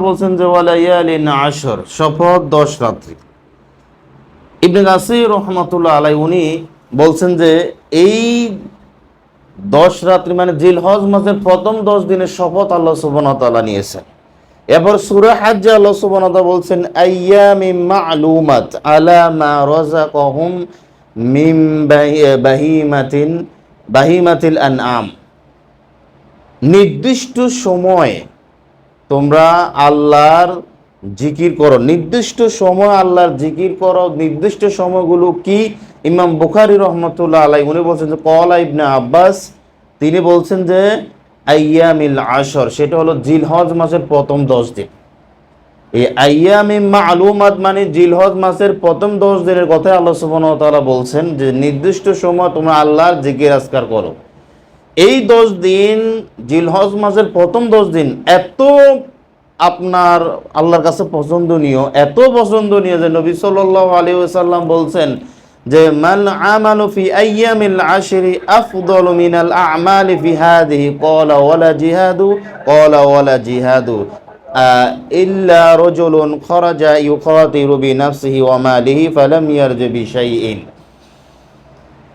বলছেন যে ওয়ালায়ালিন আশর, শপথ 10 রাত্রি। ইবনে কাসির রহমাতুল্লাহ আলাইহি উনি বলছেন যে এই 10 রাত্রি মানে জিলহজ মাসের প্রথম 10 দিনের শপথ আল্লাহ সুবহানাহু ওয়া তাআলা নিয়েছেন। এরপর সূরা হজ্জে আল্লাহ সুবহানাহু ওয়া তাআলা বলছেন আইয়ামিম মা'লুমাত আলা মা রাযাকাহুম মিন বাহিমাতিল আনআম, নির্দিষ্ট সময়ে তোমরা আল্লাহর জিকির করো, নির্দিষ্ট সময় আল্লাহর জিকির করো। নির্দিষ্ট সময়গুলো কি? ইমাম বুখারী রহমতুল্লাহ আলাইহি উনি বলছেন যে ক্বালা ইবনে আব্বাস, তিনি বলছেন যে আইয়ামিল আশর, সেটা হলো জিলহজ মাসের প্রথম 10 দিন। এই আইয়ামিম মা'লুমাত মানে জিলহজ মাসের প্রথম 10 দিনের কথা আল্লাহ সুবহানাহু ওয়া তাআলা বলছেন যে নির্দিষ্ট সময় তোমরা আল্লাহর জিকির আজকার করো। এই 10 দিন জিলহজ মাসের প্রথম 10 দিন এত আপনার আল্লাহর কাছে পছন্দনীয়, এত পছন্দনীয় যে নবী সাল্লাল্লাহু আলাইহি ওয়াসাল্লাম বলছেন যে মান আমালু ফি আইয়ামিল আশরি আফদালু মিনাল আ'মালি ফি হাদিহি ক্বালা ওয়ালা জিহাদু ইল্লা রাজুলুন খারাজা ইউকাতিরু বিনাফসিহি ওয়া মালিহি ফালাম ইয়ারজি বিশাইইন।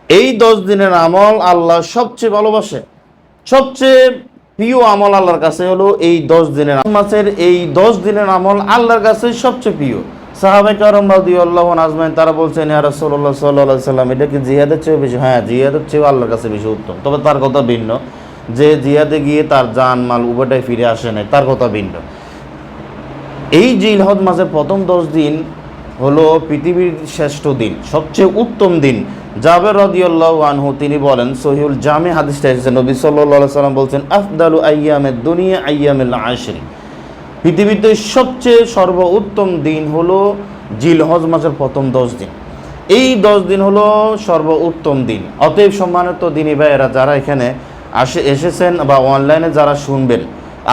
এই 10 দিনের আমল আল্লাহ সবচেয়ে ভালোবাসে, সবচেয়ে প্রিয় আমল আল্লাহর কাছে হলো এই 10 দিনের মাসের এই 10 দিনের আমল আল্লাহর কাছে সবচেয়ে প্রিয়। সাহাবায়ে কেরাম রাদিয়াল্লাহু আজমাইন তারা বলছেন ইয়া রাসূলুল্লাহ সাল্লাল্লাহু আলাইহি সাল্লাম, এটা কি জিহাদের চেয়ে বেশি? হ্যাঁ, জিহাদের চেয়ে আল্লাহর কাছে বেশি উত্তম। তবে তার কথা ভিন্ন, যে জিহাদে গিয়ে তার জান মাল উভয়টাই ফিরে আসে নাই, তার কথা ভিন্ন। এই জিলহজ মাসের প্রথম 10 দিন হলো পৃথিবীর শ্রেষ্ঠ দিন, সবচেয়ে উত্তম দিন। জাবের রাদিয়াল্লাহু আনহু তিনি বলেন, সহিহুল জামি হাদিসটা এসেছে, নবী সাল্লাল্লাহু আলাইহি সাল্লাম বলছেন আফদালু আইয়ামিদ দুনিয়া আইয়ামিল আশরি, পৃথিবীতে সবচেয়ে সর্বোত্তম দিন হলো জিলহজ মাসের প্রথম 10 দিন। এই 10 দিন হলো সর্বোত্তম দিন। অতএব সম্মানিত দিনী ভাইয়েরা যারা এখানে এসেছেন বা অনলাইনে যারা শুনবেন,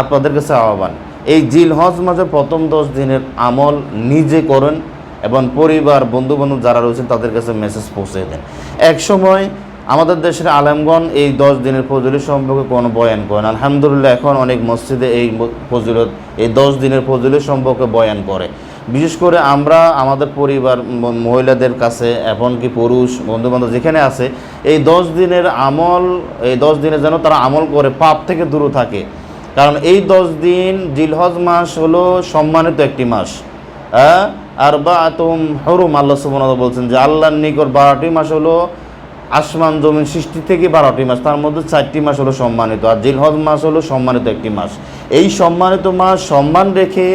আপনাদের কাছে আহ্বান, এই জিলহজ মাসের প্রথম 10 দিনের আমল নিজে করেন এবং পরিবার বন্ধুবান্ধব যারা রয়েছেন তাদের কাছে মেসেজ পৌঁছে দেন। এক সময় আমাদের দেশের আলেমগণ এই 10 দিনের ফজিলত সম্পর্কে কোনো বয়ান করেন। আলহামদুলিল্লাহ এখন অনেক মসজিদে এই ফজিলত, এই 10 দিনের ফজিলত সম্পর্কে বয়ান করে। বিশেষ করে আমরা আমাদের পরিবার মহিলাদের কাছে, এমনকি পুরুষ বন্ধুবান্ধব যেখানে আছে, এই 10 দিনের আমল, এই 10 দিনে যেন তারা আমল করে পাপ থেকে দূরে থাকে। কারণ এই 10 দিন জিলহজ মাস হলো সম্মানিত একটি মাস। আরবাআতুম হুরুম, আল্লাহ সুবহানাহু ওয়া তাআলা বলছেন যে আল্লাহর নিকট 12টি মাস হলো আসমান জমিন সৃষ্টি থেকে 12টি মাস, তার মধ্যে 4টি মাস হলো সম্মানিত, আর জিলহজ মাস হলো সম্মানিত একটি মাস। এই সম্মানিত মাস সম্মান রেখে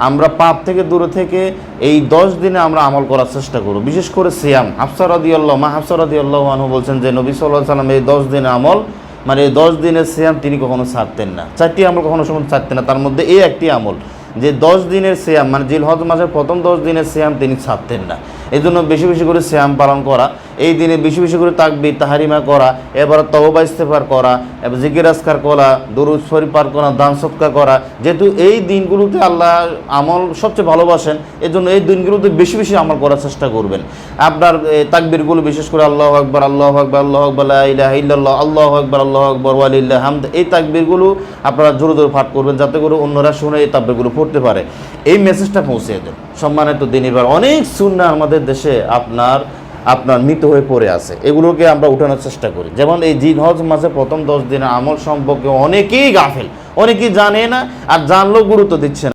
আমরা পাপ থেকে দূরে থেকে এই 10 দিনে আমরা আমল করার চেষ্টা করব। বিশেষ করে সিয়াম, হাফসা রাদিয়াল্লাহু আনহু বলছেন যে নবী সাল্লাল্লাহু আলাইহি সাল্লাম এই 10 দিনের আমল মানে এই 10 দিনের সিয়াম তিনি কখনো ছাড়তেন না। 4টি আমল কখনো সময় ছাড়তেন না, তার মধ্যে এই একটি আমল যে 10 দিনের সিয়াম মানে জিলহজ মাসের প্রথম 10 দিনের সিয়াম তিনি ছাড়তেন না। এই জন্য বেশি বেশি করে সিয়াম পালন করা, এই দিনে বেশি বেশি করে তাকবীর তাহরিমা করা, এবার তওবা ইস্তেগফার করা, এবার জিকির আজকার করা, দরুদ শরীফ পাঠ করা, দান সদকা করা। যেহেতু এই দিনগুলোতে আল্লাহ আমল সবচেয়ে ভালোবাসেন, এজন্য এই দিনগুলোতে বেশি বেশি আমল করার চেষ্টা করবেন। আপনার তাকবীরগুলো বিশেষ করে আল্লাহু আকবার, আল্লাহু আকবার, আল্লাহু আকবার, লা ইলাহা ইল্লাল্লাহ, আল্লাহু আকবার, আল্লাহু আকবার, ওয়া লিল্লাহিল হামদ, এই তাকবীরগুলো আপনারা জোরে জোরে পাঠ করবেন যাতে করে অন্যরা শুনে এই তাকবীরগুলো পড়তে পারে। এই মেসেজটা পৌঁছে দেন। সম্মানিত দিনী ভাই, অনেক সুন্নাহ আমাদের দেশে আপনার মৃত হয়ে পড়ে আছে, এগুলোকে আমরা উঠানোর চেষ্টা করি। যেমন এই জিলহজ মাসে প্রথম 10 দিনের আমল সম্পর্কে অনেকেই গাফেল, অনেকেই জানে না, আর জানলেও গুরুত্ব দিচ্ছে না।